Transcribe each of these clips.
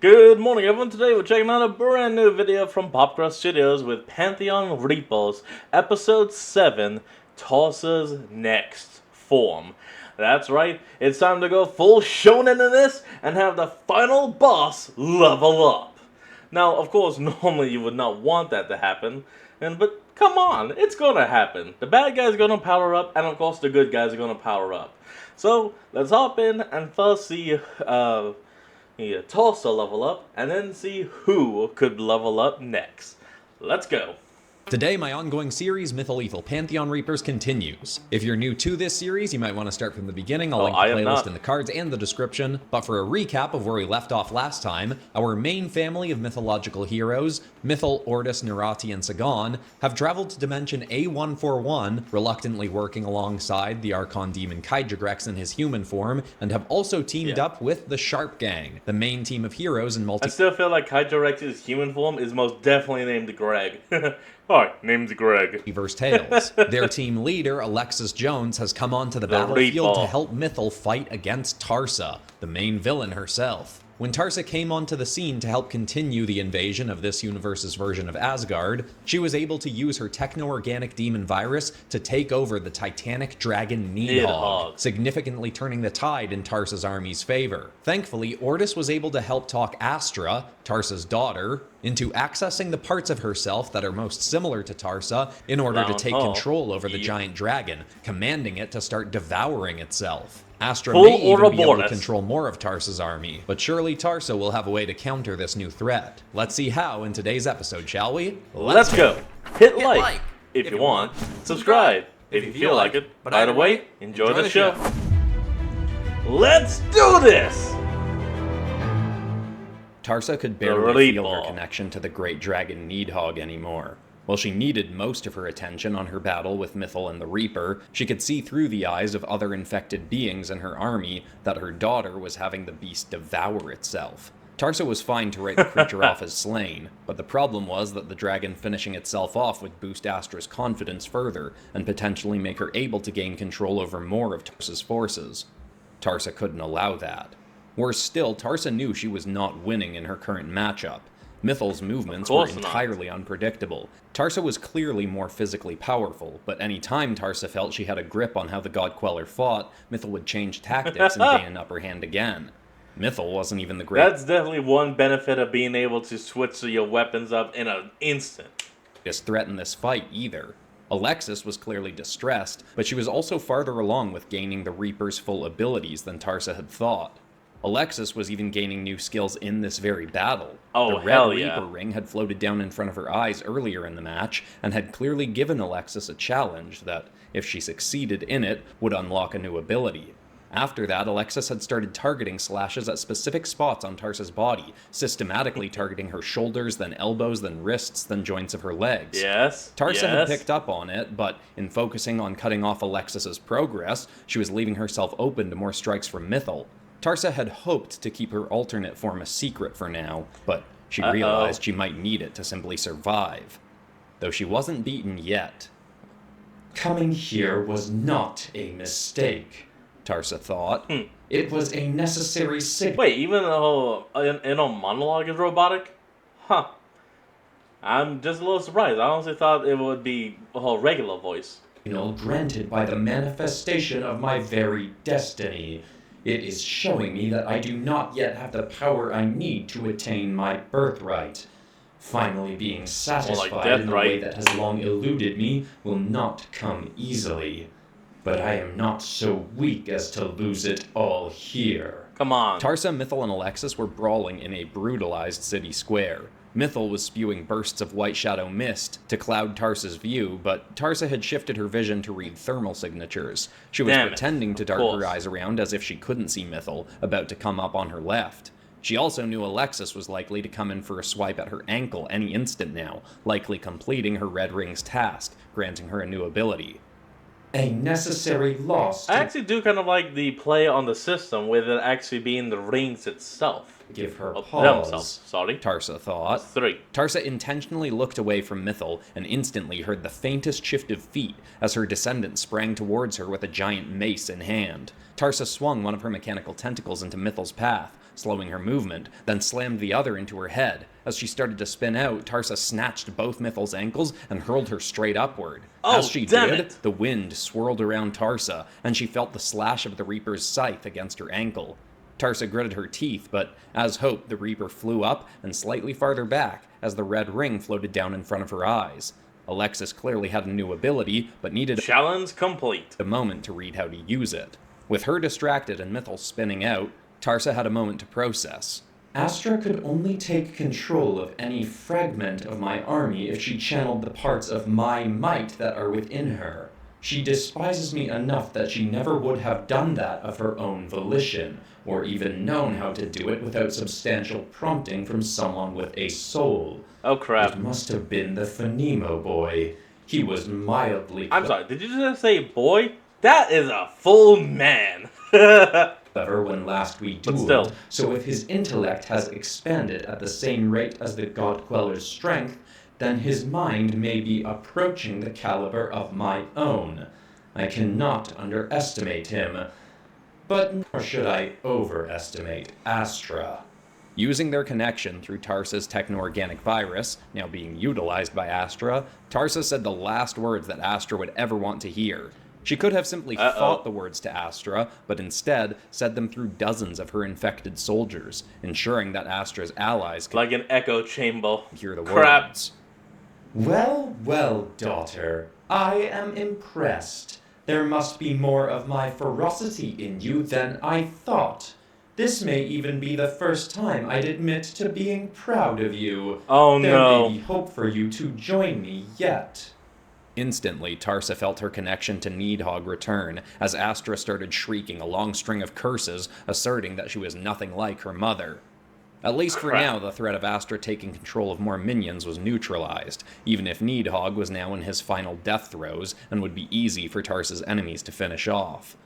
Good morning everyone, today we're checking out a brand new video from Popcross Studios with Pantheon Reapers, Episode 7, Tarsa's Next Form. That's right, it's time to go full shonen in this and have the final boss level up. Now, of course, normally you would not want that to happen, but come on, it's gonna happen. The bad guy's gonna power up, and of course the good guys are gonna power up. So, let's hop in and first see, Tarsa level up, and then see who could level up next. Let's go. Today, my ongoing series, Mythal Lethal Pantheon Reapers, continues. If you're new to this series, you might want to start from the beginning. I'll link the playlist in the cards and the description. But for a recap of where we left off last time, our main family of mythological heroes, Mythal, Ordis, Nerati, and Sagan, have traveled to dimension A141, reluctantly working alongside the Archon demon Kaijagrex in his human form, and have also teamed up with the Sharp Gang, the main team of heroes in I still feel like Kaijarex's human form is most definitely named Greg. Hi, name's Greg. Multiverse Tales. Their team leader, Alexis Jones, has come onto the battlefield to help Mythal fight against Tarsa, the main villain herself. When Tarsa came onto the scene to help continue the invasion of this universe's version of Asgard, she was able to use her techno-organic demon virus to take over the titanic dragon Nidhogg, significantly turning the tide in Tarsa's army's favor. Thankfully, Ordis was able to help talk Astra, Tarsa's daughter, into accessing the parts of herself that are most similar to Tarsa in order to take control over the giant dragon, commanding it to start devouring itself. Astra may even be able to control more of Tarsa's army, but surely Tarsa will have a way to counter this new threat. Let's see how in today's episode, shall we? Let's go! Hit like if you want, subscribe if you feel like it, but either way, enjoy the show. Let's do this! Tarsa could barely feel her connection to the great dragon Nidhogg anymore. While she needed most of her attention on her battle with Mythal and the Reaper, she could see through the eyes of other infected beings in her army that her daughter was having the beast devour itself. Tarsa was fine to write the creature off as slain, but the problem was that the dragon finishing itself off would boost Astra's confidence further and potentially make her able to gain control over more of Tarsa's forces. Tarsa couldn't allow that. Worse still, Tarsa knew she was not winning in her current matchup. Mythal's movements were entirely unpredictable. Tarsa was clearly more physically powerful, but any time Tarsa felt she had a grip on how the God Queller fought, Mythal would change tactics and gain an upper hand again. Mythal wasn't even the That's definitely one benefit of being able to switch your weapons up in an instant. Threat in this fight either. Alexis was clearly distressed, but she was also farther along with gaining the Reaper's full abilities than Tarsa had thought. Alexis was even gaining new skills in this very battle. The red Reaper ring had floated down in front of her eyes earlier in the match, and had clearly given Alexis a challenge that, if she succeeded in it, would unlock a new ability. After that, Alexis had started targeting slashes at specific spots on Tarsa's body, systematically targeting her shoulders, then elbows, then wrists, then joints of her legs. Tarsa had picked up on it, but in focusing on cutting off Alexis's progress, she was leaving herself open to more strikes from Mythal. Tarsa had hoped to keep her alternate form a secret for now, but she realized she might need it to simply survive. Though she wasn't beaten yet. Coming here was not a mistake, Tarsa thought. It was a necessary signal. Wait, even though inner monologue is robotic? Huh. I'm just a little surprised. I honestly thought it would be a regular voice. Granted by the manifestation of my very destiny. It is showing me that I do not yet have the power I need to attain my birthright. Finally being satisfied in a way that has long eluded me will not come easily. But I am not so weak as to lose it all here. Come on. Tarsa, Mythal, and Alexis were brawling in a brutalized city square. Mythal was spewing bursts of white shadow mist to cloud Tarsa's view, but Tarsa had shifted her vision to read thermal signatures. She was pretending to dart her eyes around as if she couldn't see Mythal, about to come up on her left. She also knew Alexis was likely to come in for a swipe at her ankle any instant now, likely completing her Red Ring's task, granting her a new ability. A necessary loss. I actually do kind of like the play on the system with it actually being the rings itself. Give her pause. Tarsa thought. 3. Tarsa intentionally looked away from Mythal and instantly heard the faintest shift of feet as her descendant sprang towards her with a giant mace in hand. Tarsa swung one of her mechanical tentacles into Mythal's path, slowing her movement, then slammed the other into her head. As she started to spin out, Tarsa snatched both Mythal's ankles and hurled her straight upward. Oh, As she damn did, it. the wind swirled around Tarsa, and she felt the slash of the Reaper's scythe against her ankle. Tarsa gritted her teeth, but as hoped, the Reaper flew up and slightly farther back as the red ring floated down in front of her eyes. Alexis clearly had a new ability, but needed Challenge complete. a moment to read how to use it. With her distracted and Mythal spinning out, Tarsa had a moment to process. Astra could only take control of any fragment of my army if she channeled the parts of my might that are within her. She despises me enough that she never would have done that of her own volition, or even known how to do it without substantial prompting from someone with a soul. Oh crap. It must have been the Phonemo boy. He was mildly I'm sorry, did you just say boy? That is a full man. clever when last we But dueled, still. so if his intellect has expanded at the same rate as the God Queller's strength, then his mind may be approaching the caliber of my own. I cannot underestimate him, but nor should I overestimate Astra. Using their connection through Tarsa's techno-organic virus, now being utilized by Astra, Tarsa said the last words that Astra would ever want to hear. She could have simply fought the words to Astra, but instead said them through dozens of her infected soldiers, ensuring that Astra's allies could Like an echo chamber. hear the Crap. words. Well, well, daughter, I am impressed. There must be more of my ferocity in you than I thought. This may even be the first time I'd admit to being proud of you. Oh There no. may be hope for you to join me yet. Instantly, Tarsa felt her connection to Needhog return, as Astra started shrieking a long string of curses, asserting that she was nothing like her mother. At least for Crap. now, the threat of Astra taking control of more minions was neutralized, even if Needhog was now in his final death throes and would be easy for Tarsa's enemies to finish off.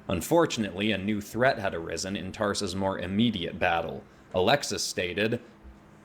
Unfortunately, a new threat had arisen in Tarsa's more immediate battle. Alexis stated,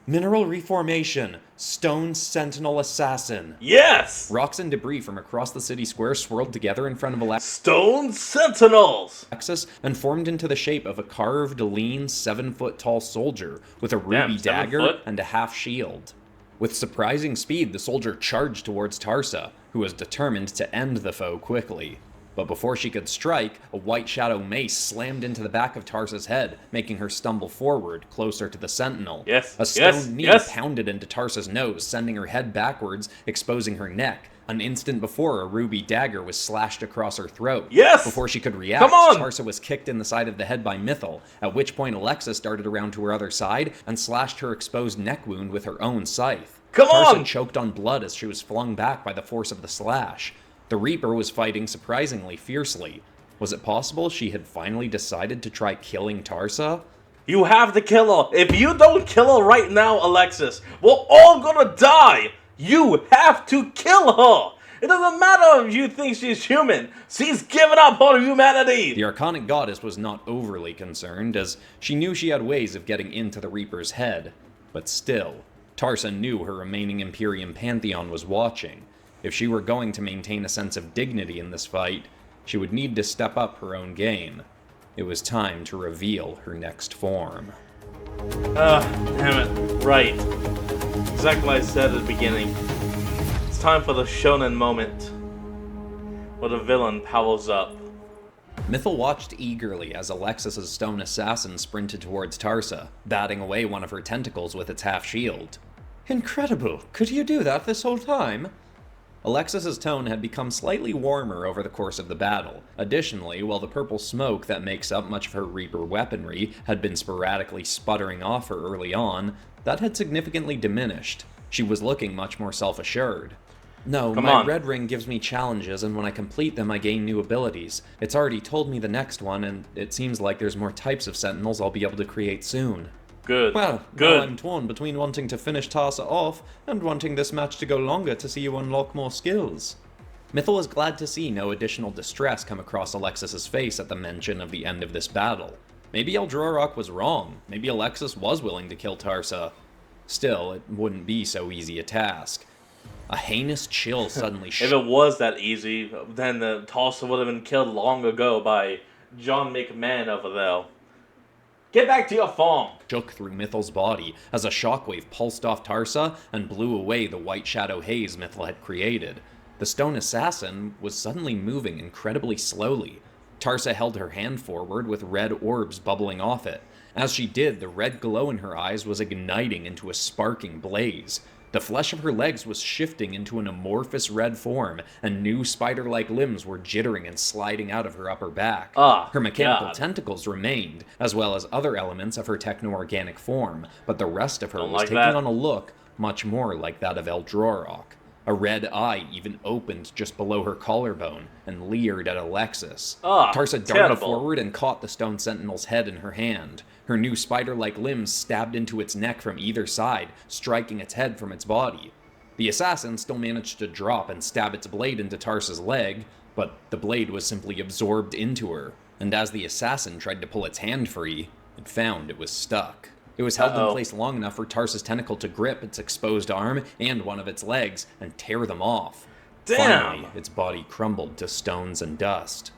"Mineral reformation! Stone Sentinel Assassin!" Yes! Rocks and debris from across the city square swirled together in front of Stone Sentinels! Alexis and formed into the shape of a carved, lean, 7-foot-tall soldier with a ruby Damn, 7 dagger foot? and a half shield. With surprising speed, the soldier charged towards Tarsa, who was determined to end the foe quickly. But before she could strike, a white shadow mace slammed into the back of Tarsa's head, making her stumble forward, closer to the sentinel. Yes, A stone yes, knee yes. pounded into Tarsa's nose, sending her head backwards, exposing her neck. An instant before, a ruby dagger was slashed across her throat. Yes! Before she could react, Come on! Tarsa was kicked in the side of the head by Mythal, at which point Alexis darted around to her other side and slashed her exposed neck wound with her own scythe. Come Tarsa on! choked on blood as she was flung back by the force of the slash. The Reaper was fighting surprisingly fiercely. Was it possible she had finally decided to try killing Tarsa? You have to kill her. If you don't kill her right now, Alexis, we're all gonna die. You have to kill her. It doesn't matter if you think she's human. She's given up on humanity. The Archonic Goddess was not overly concerned, as she knew she had ways of getting into the Reaper's head. But still, Tarsa knew her remaining Imperium Pantheon was watching. If she were going to maintain a sense of dignity in this fight, she would need to step up her own game. It was time to reveal her next form. Damn it. Right. Exactly what I said at the beginning. It's time for the shonen moment. Where the villain powers up. Mythal watched eagerly as Alexis's stone assassin sprinted towards Tarsa, batting away one of her tentacles with its half-shield. "Incredible! Could you do that this whole time?" Alexis's tone had become slightly warmer over the course of the battle. Additionally, while the purple smoke that makes up much of her Reaper weaponry had been sporadically sputtering off her early on, that had significantly diminished. She was looking much more self-assured. "No, Come my on. red ring gives me challenges, and when I complete them I gain new abilities. It's already told me the next one, and it seems like there's more types of sentinels I'll be able to create soon." Good. Well, Good. now I'm torn between wanting to finish Tarsa off and wanting this match to go longer to see you unlock more skills. Mythal was glad to see no additional distress come across Alexis's face at the mention of the end of this battle. Maybe Eldrorok was wrong. Maybe Alexis was willing to kill Tarsa. Still, it wouldn't be so easy a task. A heinous chill suddenly If it was that easy, then the Tarsa would have been killed long ago by John McMahon over there. Get back to your farm! Shook through Mythal's body as a shockwave pulsed off Tarsa and blew away the white shadow haze Mythal had created. The stone assassin was suddenly moving incredibly slowly. Tarsa held her hand forward with red orbs bubbling off it. As she did, the red glow in her eyes was igniting into a sparking blaze. The flesh of her legs was shifting into an amorphous red form, and new spider-like limbs were jittering and sliding out of her upper back. Her mechanical tentacles remained, as well as other elements of her techno-organic form, but the rest of her was taking on a look much more like that of Eldrorok. A red eye even opened just below her collarbone and leered at Alexis. Tarsa darted forward and caught the stone sentinel's head in her hand. Her new spider-like limbs stabbed into its neck from either side, striking its head from its body. The assassin still managed to drop and stab its blade into Tarsa's leg, but the blade was simply absorbed into her, and as the assassin tried to pull its hand free, it found it was stuck. It was held in place long enough for Tarsa's tentacle to grip its exposed arm and one of its legs and tear them off. Finally, its body crumbled to stones and dust.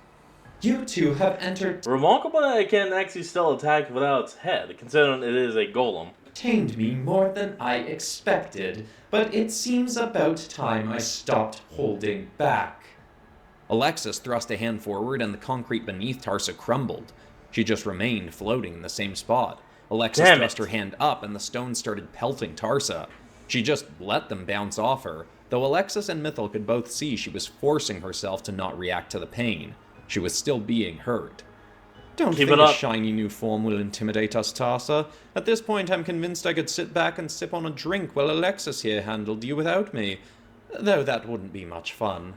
You two have entered... Remarkable that it can actually still attack without its head, considering it is a golem. ...entertained me more than I expected, but it seems about time I stopped holding back. Alexis thrust a hand forward and the concrete beneath Tarsa crumbled. She just remained floating in the same spot. Alexis thrust her hand up and the stones started pelting Tarsa. She just let them bounce off her, though Alexis and Mythal could both see she was forcing herself to not react to the pain. She was still being hurt. Don't think a shiny new form will intimidate us, Tarsa. At this point, I'm convinced I could sit back and sip on a drink while Alexis here handled you without me. Though that wouldn't be much fun.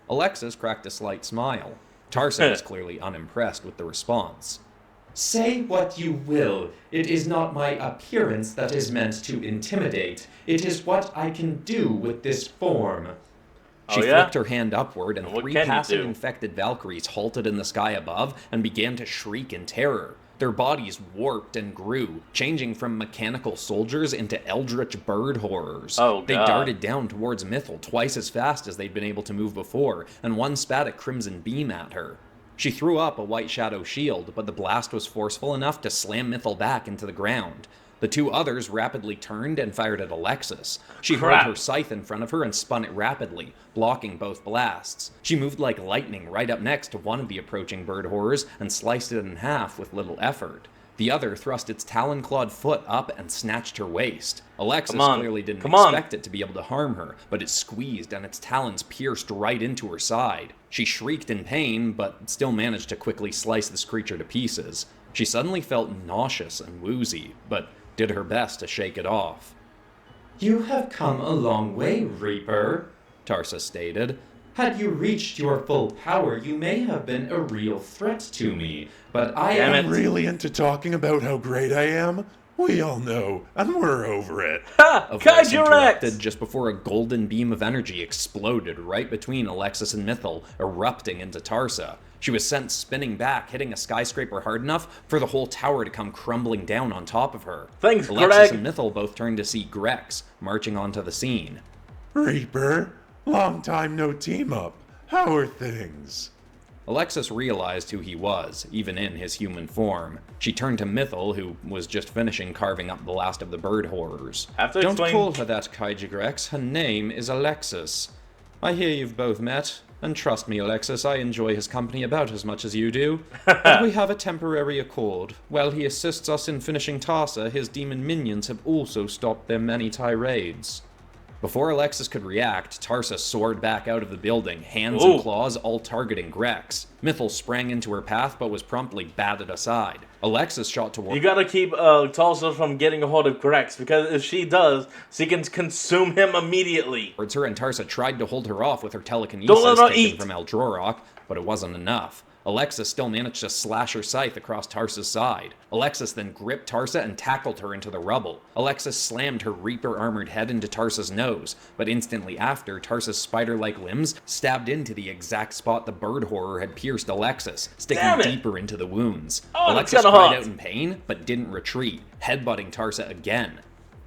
Alexis cracked a slight smile. Tarsa was clearly unimpressed with the response. Say what you will. It is not my appearance that is meant to intimidate. It is what I can do with this form. She flicked her hand upward, and three passing infected Valkyries halted in the sky above and began to shriek in terror. Their bodies warped and grew, changing from mechanical soldiers into eldritch bird horrors. They darted down towards Mythal twice as fast as they'd been able to move before, and one spat a crimson beam at her. She threw up a white shadow shield, but the blast was forceful enough to slam Mythal back into the ground. The two others rapidly turned and fired at Alexis. She hurled her scythe in front of her and spun it rapidly, blocking both blasts. She moved like lightning right up next to one of the approaching bird horrors and sliced it in half with little effort. The other thrust its talon-clawed foot up and snatched her waist. Alexis clearly didn't expect it to be able to harm her, but it squeezed and its talons pierced right into her side. She shrieked in pain, but still managed to quickly slice this creature to pieces. She suddenly felt nauseous and woozy, but did her best to shake it off. You have come a long way, Reaper, Tarsa stated. Had you reached your full power, you may have been a real threat to me, but I am really into talking about how great I am. We all know, and we're over it. A voice interrupted just before a golden beam of energy exploded right between Alexis and Mythal, erupting into Tarsa. She was sent spinning back, hitting a skyscraper hard enough for the whole tower to come crumbling down on top of her. Thanks, Alexis and Mythal both turned to see Grex marching onto the scene. Reaper, long time no team up. How are things? Alexis realized who he was, even in his human form. She turned to Mythal, who was just finishing carving up the last of the bird horrors. Don't call her that, Kaiji Grex. Her name is Alexis. I hear you've both met, and trust me, Alexis, I enjoy his company about as much as you do. But we have a temporary accord. While he assists us in finishing Tarsa, his demon minions have also stopped their many tirades. Before Alexis could react, Tarsa soared back out of the building, hands and claws all targeting Grex. Mythal sprang into her path, but was promptly batted aside. Alexis shot toward... You gotta keep Tarsa from getting a hold of Grex, because if she does, she can consume him immediately. Towards her, and Tarsa tried to hold her off with her telekinesis taken from Eldrorok, but it wasn't enough. Alexis still managed to slash her scythe across Tarsa's side. Alexis then gripped Tarsa and tackled her into the rubble. Alexis slammed her Reaper-armored head into Tarsa's nose, but instantly after, Tarsa's spider-like limbs stabbed into the exact spot the bird horror had pierced Alexis, sticking deeper into the wounds. Alexis cried out in pain, but didn't retreat, headbutting Tarsa again.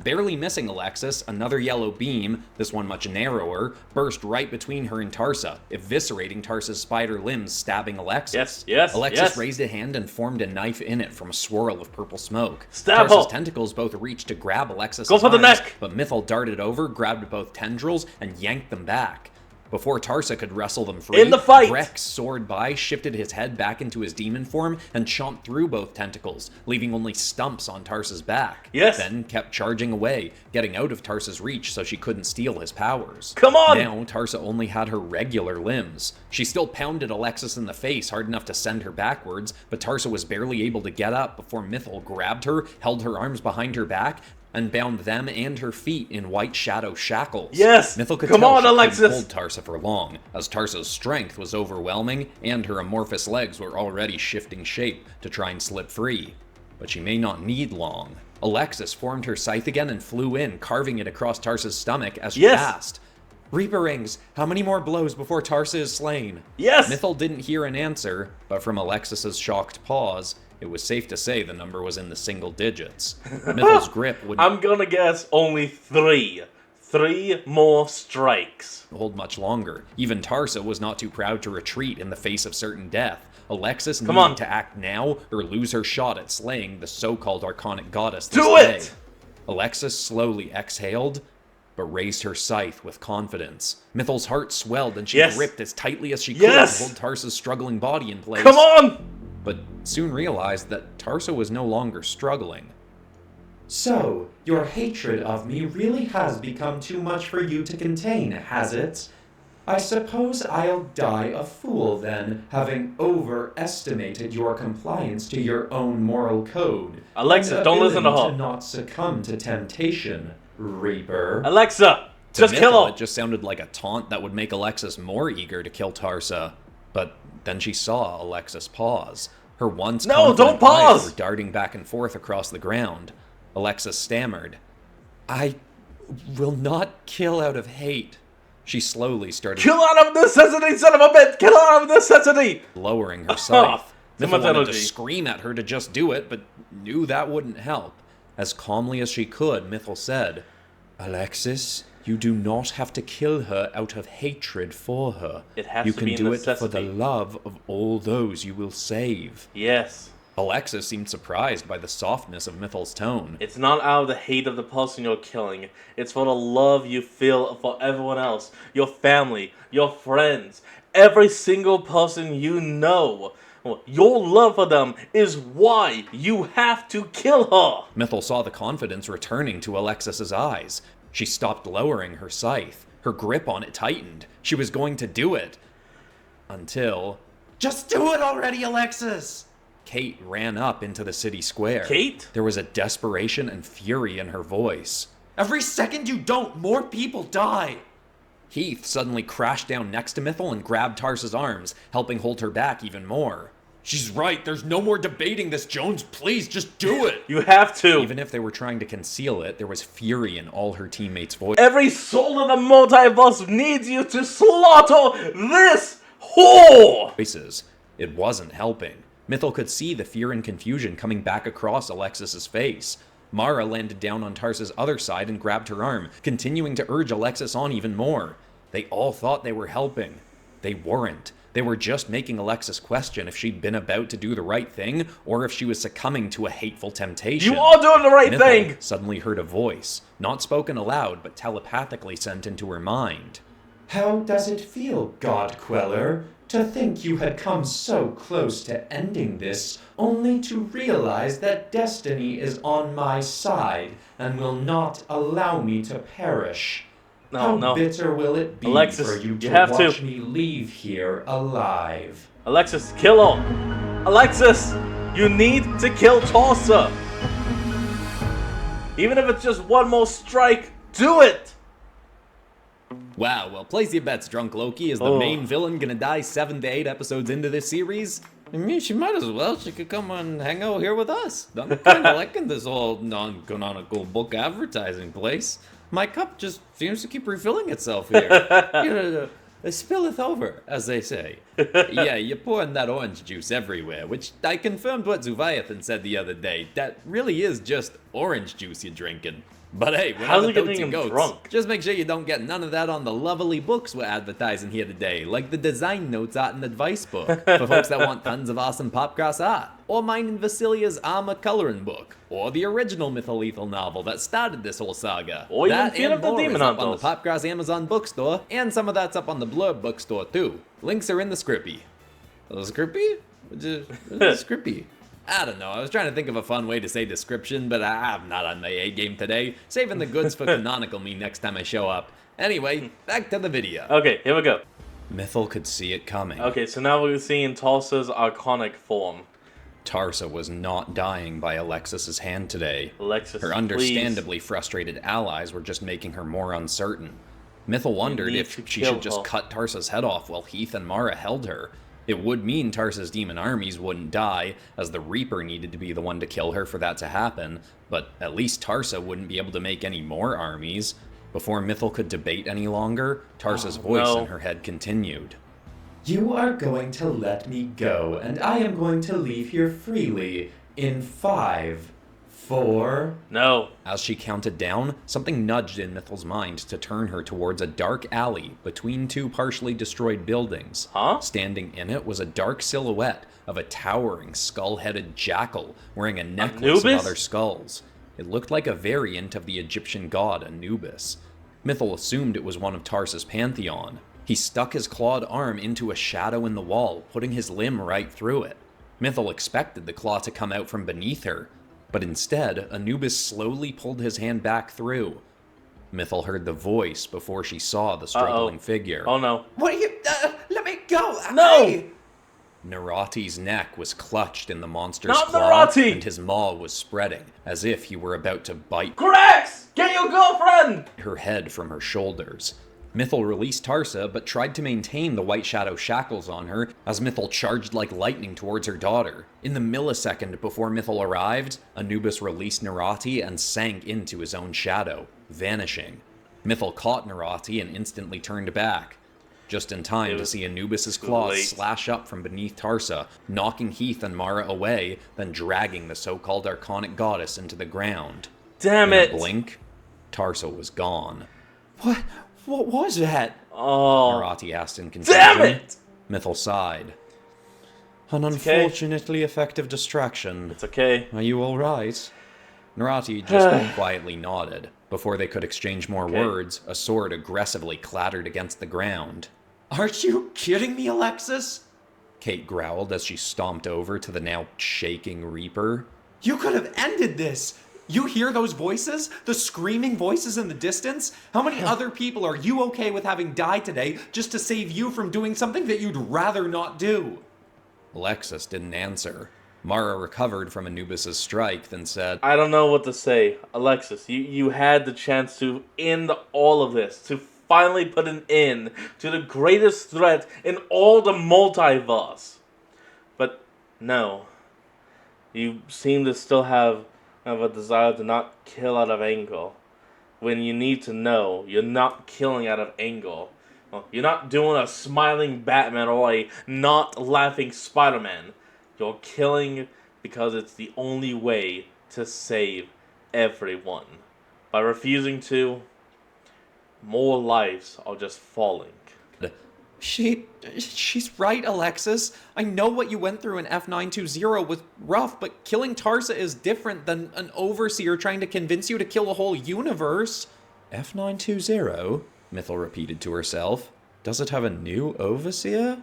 Barely missing Alexis, another yellow beam, this one much narrower, burst right between her and Tarsa, eviscerating Tarsa's spider limbs, stabbing Alexis. Yes, Alexis raised a hand and formed a knife in it from a swirl of purple smoke. Stab Tarsa's her. tentacles both reached to grab Alexis' Go for the arms, neck. but Mythal darted over, grabbed both tendrils, and yanked them back. Before Tarsa could wrestle them free, In the fight! Grex soared by, shifted his head back into his demon form, and chomped through both tentacles, leaving only stumps on Tarsa's back. Yes. Then kept charging away, getting out of Tarsa's reach so she couldn't steal his powers. Come on! Now, Tarsa only had her regular limbs. She still pounded Alexis in the face hard enough to send her backwards, but Tarsa was barely able to get up before Mythal grabbed her, held her arms behind her back, and bound them and her feet in white shadow shackles. Yes! Mythal could Come tell on, she Alexis! couldn't hold Tarsa for long, as Tarsa's strength was overwhelming, and her amorphous legs were already shifting shape to try and slip free. But she may not need long. Alexis formed her scythe again and flew in, carving it across Tarsa's stomach as she asked, "Reaper rings, how many more blows before Tarsa is slain?" Yes! Mythal didn't hear an answer, but from Alexis's shocked pause, it was safe to say the number was in the single digits. Mythal's grip would I'm gonna guess only 3. 3 more strikes. hold much longer. Even Tarsa was not too proud to retreat in the face of certain death. Alexis Come needed on. to act now or lose her shot at slaying the so-called Archonic goddess this Do day. it! Alexis slowly exhaled, but raised her scythe with confidence. Mythal's heart swelled and she Yes. gripped as tightly as she could Yes. to hold Tarsa's struggling body in place. Come on! But soon realized that Tarsa was no longer struggling. So, your hatred of me really has become too much for you to contain, has it? I suppose I'll die a fool then, having overestimated your compliance to your own moral code. Alexa, and don't listen to ability her. not succumb to temptation, Reaper. Alexa, To just Mythal, kill her. it just sounded like a taunt that would make Alexis more eager to kill Tarsa. But then she saw Alexis pause. Her once No, confident don't pause! eyes were darting back and forth across the ground. Alexis stammered, "I will not kill out of hate." She slowly started Kill out of necessity, son of a bitch! Kill out of necessity! lowering her scythe. Too Mythal much wanted to energy. scream at her to just do it, but knew that wouldn't help. As calmly as she could, Mythal said, "Alexis, you do not have to kill her out of hatred for her. It has you to can be a do it for the necessity." love of all those you will save." Yes. Alexis seemed surprised by the softness of Mythal's tone. It's not out of the hate of the person you're killing. It's for the love you feel for everyone else. Your family, your friends, every single person you know. Your love for them is why you have to kill her. Mythal saw the confidence returning to Alexis's eyes. She stopped lowering her scythe. Her grip on it tightened. She was going to do it. Until Just do it already, Alexis! Kate ran up into the city square. Kate? There was a desperation and fury in her voice. Every second you don't, more people die! Heath suddenly crashed down next to Mythal and grabbed Tarsa's arms, helping hold her back even more. "She's right, there's no more debating this, Jones. Please, just do it!" You have to. Even if they were trying to conceal it, there was fury in all her teammates' voices. Every soul in the multiverse needs you to slaughter this whore. It wasn't helping. Mythal could see the fear and confusion coming back across Alexis's face. Mara landed down on Tarsa's other side and grabbed her arm, continuing to urge Alexis on even more. They all thought they were helping. They weren't. They were just making Alexis question if she'd been about to do the right thing, or if she was succumbing to a hateful temptation. You are doing the right Mythal thing. suddenly heard a voice, not spoken aloud, but telepathically sent into her mind. How does it feel, God Queller, to think you had come so close to ending this, only to realize that destiny is on my side and will not allow me to perish? How bitter will it be Alexis, for you you to have to. watch me leave here alive? Alexis, kill her. Alexis, you need to kill Tarsa. Even if it's just one more strike, do it. Wow, well, place your bets, Drunk Loki. Is the main villain gonna die 7 to 8 episodes into this series? I mean, she might as well. She could come and hang out here with us. I'm kind of liking this whole non-canonical book advertising place. My cup just seems to keep refilling itself here. You know, it spilleth over, as they say. Yeah, you're pouring that orange juice everywhere, which I confirmed what Zuviathan said the other day. That really is just orange juice you're drinking. But hey, How's whatever it totes getting your him goats, drunk? just make sure you don't get none of that on the lovely books we're advertising here today, like the design notes, art, and advice book, for folks that want tons of awesome Popcross art, or mine and Vasilia's armor coloring book, or the original Mytholethal novel that started this whole saga. Or even that Fear and of the more Demon is up on Hunters. the Popcross Amazon bookstore, and some of that's up on the Blurb bookstore too. Links are in the scrippy. The scrippy? Scrippy. I don't know, I was trying to think of a fun way to say description, but I'm not on my A game today. Saving the goods for canonical me next time I show up. Anyway, back to the video. Okay, here we go. Mythil could see it coming. Okay, so now we're seeing Tarsa's iconic form. Tarsa was not dying by Alexis's hand today. Alexis, Her understandably frustrated allies were just making her more uncertain. Mythil wondered need if to she kill should just her. cut Tarsa's head off while Heath and Mara held her. It would mean Tarsa's demon armies wouldn't die, as the Reaper needed to be the one to kill her for that to happen, but at least Tarsa wouldn't be able to make any more armies. Before Mythil could debate any longer, Tarsa's voice no. in her head continued. You are going to let me go, and I am going to leave here freely in 5, 4... No. As she counted down, something nudged in Mythil's mind to turn her towards a dark alley between two partially destroyed buildings. Huh? Standing in it was a dark silhouette of a towering, skull-headed jackal wearing a necklace of Anubis? other skulls. It looked like a variant of the Egyptian god Anubis. Mythil assumed it was one of Tarsa's Pantheon. He stuck his clawed arm into a shadow in the wall, putting his limb right through it. Mythil expected the claw to come out from beneath her, but instead, Anubis slowly pulled his hand back through. Mythil heard the voice before she saw the struggling figure. Oh no. What are you... let me go! No! Hey! Narati's neck was clutched in the monster's Not claw, Narati! and his maw was spreading, as if he were about to bite Grex! Get your girlfriend! her head from her shoulders. Mythil released Tarsa, but tried to maintain the White Shadow shackles on her as Mythil charged like lightning towards her daughter. In the millisecond before Mythil arrived, Anubis released Narati and sank into his own shadow, vanishing. Mythil caught Narati and instantly turned back, just in time to see Anubis's claws late. slash up from beneath Tarsa, knocking Heath and Mara away, then dragging the so-called Archonic goddess into the ground. Damn In it! a blink, Tarsa was gone. What was that? Oh. Narati asked in confusion. Damn it! Mythil sighed. An okay. unfortunately effective distraction. It's okay. Are you alright? Narati just quietly nodded. Before they could exchange more words, a sword aggressively clattered against the ground. Are you kidding me, Alexis? Kate growled as she stomped over to the now shaking Reaper. You could have ended this! You hear those voices? The screaming voices in the distance? How many other people are you okay with having die today just to save you from doing something that you'd rather not do? Alexis didn't answer. Mara recovered from Anubis's strike, then said, I don't know what to say. Alexis, you had the chance to end all of this, to finally put an end to the greatest threat in all the multiverse. But no. You seem to still have a desire to not kill out of anger. When you need to know, you're not killing out of anger. Well, you're not doing a smiling Batman or a not laughing Spider-Man. You're killing because it's the only way to save everyone. By refusing to, more lives are just falling. She's right, Alexis. I know what you went through in F920 was rough, but killing Tarsa is different than an overseer trying to convince you to kill a whole universe. F920? Mythil repeated to herself. Does it have a new overseer?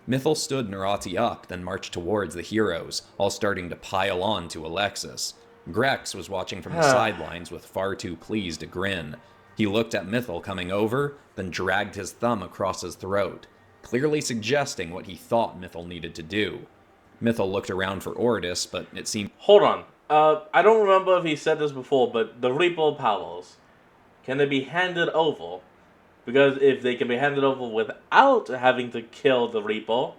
Mythil stood Narati up, then marched towards the heroes, all starting to pile on to Alexis. Grex was watching from the sidelines with far too pleased a grin. He looked at Mythil coming over, then dragged his thumb across his throat, clearly suggesting what he thought Mythil needed to do. Mythil looked around for Ordis, but it seemed... Hold on. I don't remember if he said this before, but the Reaper powers, can they be handed over? Because if they can be handed over without having to kill the Reaper,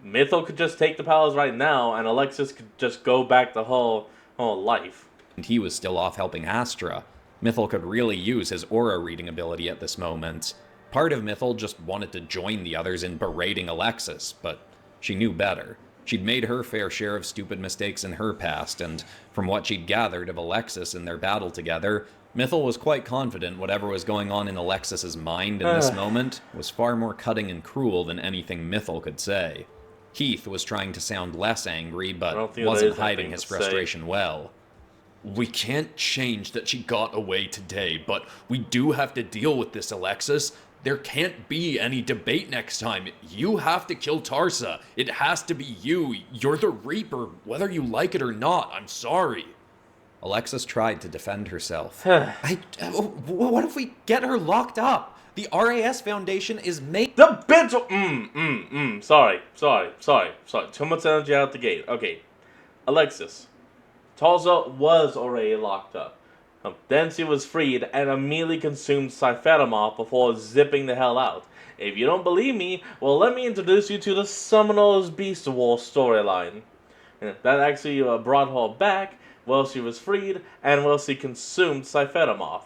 Mythil could just take the powers right now, and Alexis could just go back to her life. And he was still off helping Astra. Mythil could really use his aura reading ability at this moment. Part of Mythil just wanted to join the others in berating Alexis, but she knew better. She'd made her fair share of stupid mistakes in her past, and from what she'd gathered of Alexis in their battle together, Mythil was quite confident whatever was going on in Alexis's mind in this moment was far more cutting and cruel than anything Mythil could say. Heath was trying to sound less angry, but wasn't hiding his frustration well. We can't change that she got away today, but we do have to deal with this, Alexis. There can't be any debate next time. You have to kill Tarsa. It has to be you. You're the Reaper, whether you like it or not. I'm sorry. Alexis tried to defend herself. What if we get her locked up? The RAS Foundation is made... The bitch! Sorry. Too much energy out the gate. Okay. Alexis. Tarsa was already locked up. Then she was freed and immediately consumed Cyphetamorph before zipping the hell out. If you don't believe me, well, let me introduce you to the Summoner's Beast War storyline. That actually brought her back while she was freed and while she consumed Cyphetamorph.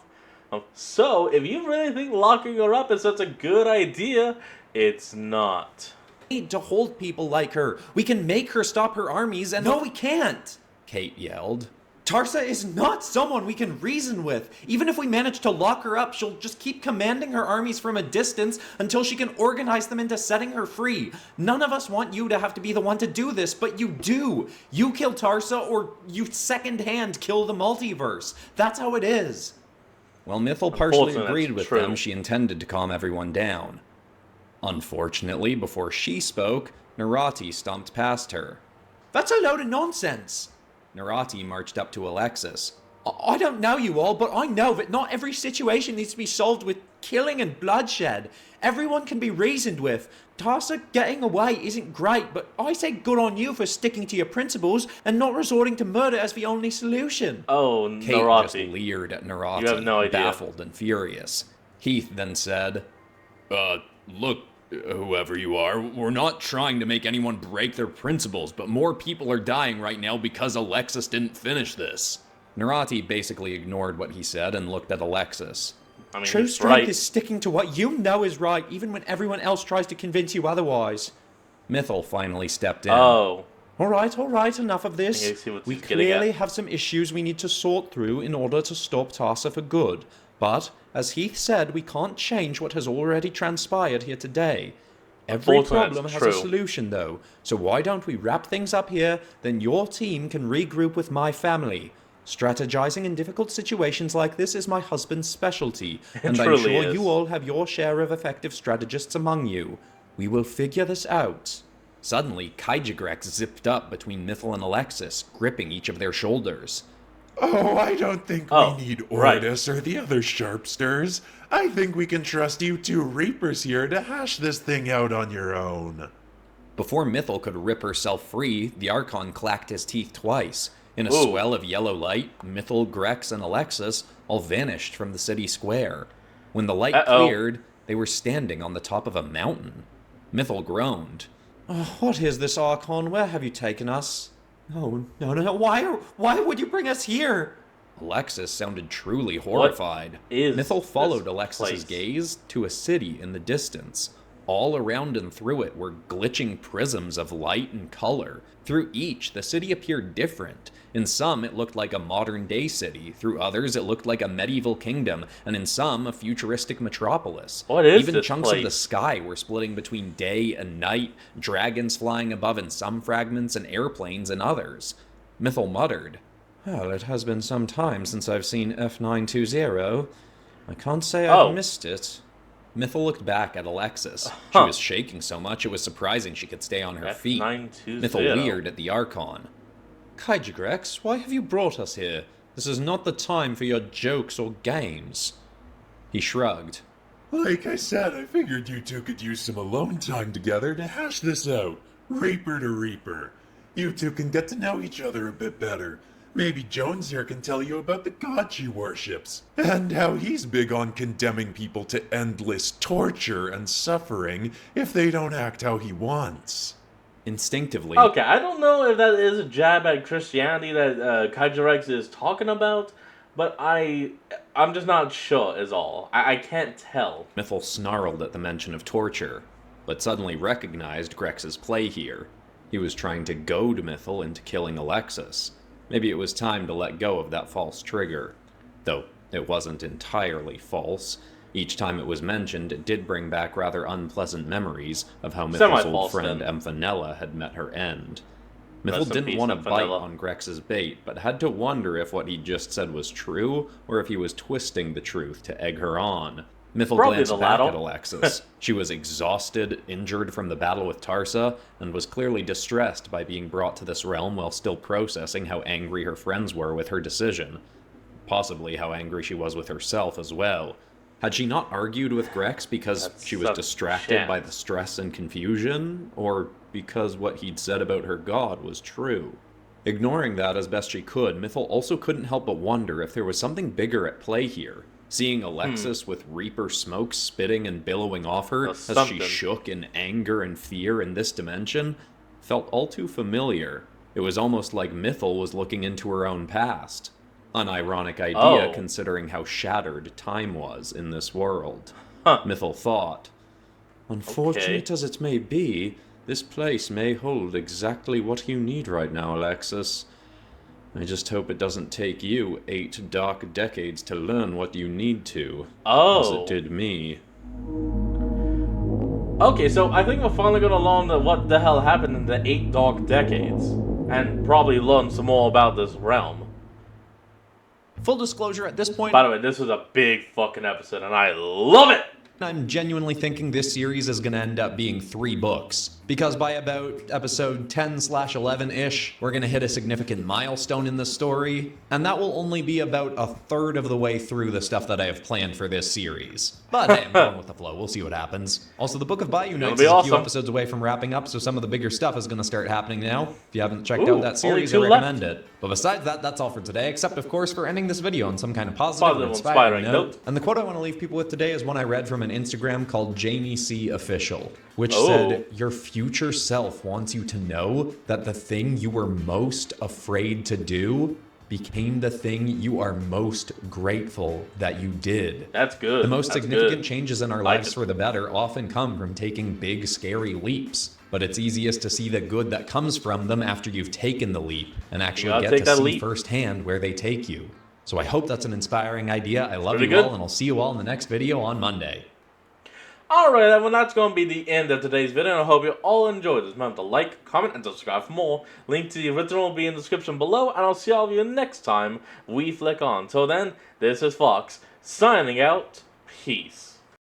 So, if you really think locking her up is such a good idea, it's not. Need to hold people like her. We can make her stop her armies and... No, we can't! Kate yelled. Tarsa is not someone we can reason with. Even if we manage to lock her up, she'll just keep commanding her armies from a distance until she can organize them into setting her free. None of us want you to have to be the one to do this, but you do. You kill Tarsa or you second-hand kill the multiverse. That's how it is. While Mythil partially agreed with them, she intended to calm everyone down. Unfortunately, before she spoke, Narati stomped past her. That's a load of nonsense. Narati marched up to Alexis. I don't know you all, but I know that not every situation needs to be solved with killing and bloodshed. Everyone can be reasoned with. Tarsa getting away isn't great, but I say good on you for sticking to your principles and not resorting to murder as the only solution. Oh, Kate Narati. just leered at Narati, You have no idea. baffled and furious. Heath then said, Look, whoever you are, we're not trying to make anyone break their principles, but more people are dying right now because Alexis didn't finish this. Narati basically ignored what he said and looked at Alexis. I mean, True he's strength right. is sticking to what you know is right, even when everyone else tries to convince you otherwise. Mythil finally stepped in. Oh. All right, enough of this. I see what We she's getting clearly at. have some issues we need to sort through in order to stop Tarsa for good. But, as Heath said, we can't change what has already transpired here today. Every Unfortunately, problem it's has true. a solution, though. So why don't we wrap things up here, then your team can regroup with my family. Strategizing in difficult situations like this is my husband's specialty, and I'm truly sure is. you all have your share of effective strategists among you. We will figure this out. Suddenly, Kaijigrex zipped up between Mythil and Alexis, gripping each of their shoulders. Oh, I don't think Oh, we need right. Ordis or the other Sharpsters. I think we can trust you two Reapers here to hash this thing out on your own. Before Mythil could rip herself free, the Archon clacked his teeth twice. In a Ooh. swell of yellow light, Mythil, Grex, and Alexis all vanished from the city square. When the light cleared, they were standing on the top of a mountain. Mythil groaned. Oh, what is this, Archon? Where have you taken us? Oh, no. Why would you bring us here? Alexis sounded truly horrified. is Mythil followed this Alexis's place? gaze to a city in the distance. All around and through it were glitching prisms of light and color. Through each, the city appeared different. In some, it looked like a modern-day city. Through others, it looked like a medieval kingdom. And in some, a futuristic metropolis. What is Even this chunks of the place? sky were splitting between day and night, dragons flying above in some fragments and airplanes in others. Mythil muttered, Well, it has been some time since I've seen F920. I can't say Oh. I've missed it. Mythil looked back at Alexis. She was shaking so much it was surprising she could stay on her feet. F920. Mythil leered at the Archon. Kaijigrex, why have you brought us here? This is not the time for your jokes or games. He shrugged. Like I said, I figured you two could use some alone time together to hash this out. Reaper to Reaper. You two can get to know each other a bit better. Maybe Jones here can tell you about the god she worships, and how he's big on condemning people to endless torture and suffering if they don't act how he wants. Instinctively, Okay, I don't know if that is a jab at Christianity that Kaijirex is talking about, but I'm just not sure is all. I can't tell. Mythil snarled at the mention of torture, but suddenly recognized Grex's play here. He was trying to goad Mythil into killing Alexis. Maybe it was time to let go of that false trigger. Though it wasn't entirely false. Each time it was mentioned, it did bring back rather unpleasant memories of how Mythil's old friend Amphanella had met her end. Mythil didn't want to bite on Grex's bait, but had to wonder if what he'd just said was true, or if he was twisting the truth to egg her on. Mythil glanced back at Alexis. She was exhausted, injured from the battle with Tarsa, and was clearly distressed by being brought to this realm while still processing how angry her friends were with her decision. Possibly how angry she was with herself as well. Had she not argued with Grex because she was distracted by the stress and confusion, or because what he'd said about her god was true? Ignoring that as best she could, Mythil also couldn't help but wonder if there was something bigger at play here. Seeing Alexis with Reaper smoke spitting and billowing off her as she shook in anger and fear in this dimension felt all too familiar. It was almost like Mythil was looking into her own past. An ironic idea considering how shattered time was in this world. Mythil thought. Unfortunate as it may be, this place may hold exactly what you need right now, Alexis. I just hope it doesn't take you 8 dark decades to learn what you need to, as it did me. Okay, so I think we're finally gonna learn what the hell happened in the 8 dark decades, and probably learn some more about this realm. Full disclosure at this point... By the way, this was a big fucking episode, and I love it! I'm genuinely thinking this series is going to end up being 3 books. Because by about episode 10/11-ish, we're going to hit a significant milestone in the story, and that will only be about a third of the way through the stuff that I have planned for this series. But hey, I'm going with the flow. We'll see what happens. Also, the Book of Bayou Nights is a few episodes away from wrapping up, so some of the bigger stuff is going to start happening now. If you haven't checked out that series, I recommend it. But besides that, that's all for today, except of course for ending this video on some kind of positive and inspiring note. And the quote I want to leave people with today is one I read from an Instagram called Jamie C. Official, which said, "Your future self wants you to know that the thing you were most afraid to do became the thing you are most grateful that you did." That's good. The most significant changes in our lives for the better often come from taking big, scary leaps. But it's easiest to see the good that comes from them after you've taken the leap and actually get to see firsthand where they take you. So I hope that's an inspiring idea. I love you all, and I'll see you all in the next video on Monday. Alright everyone, that's going to be the end of today's video, and I hope you all enjoyed this. Remember to like, comment, and subscribe for more. Link to the original will be in the description below, and I'll see all of you next time we flick on. Till then, this is Fox, signing out. Peace.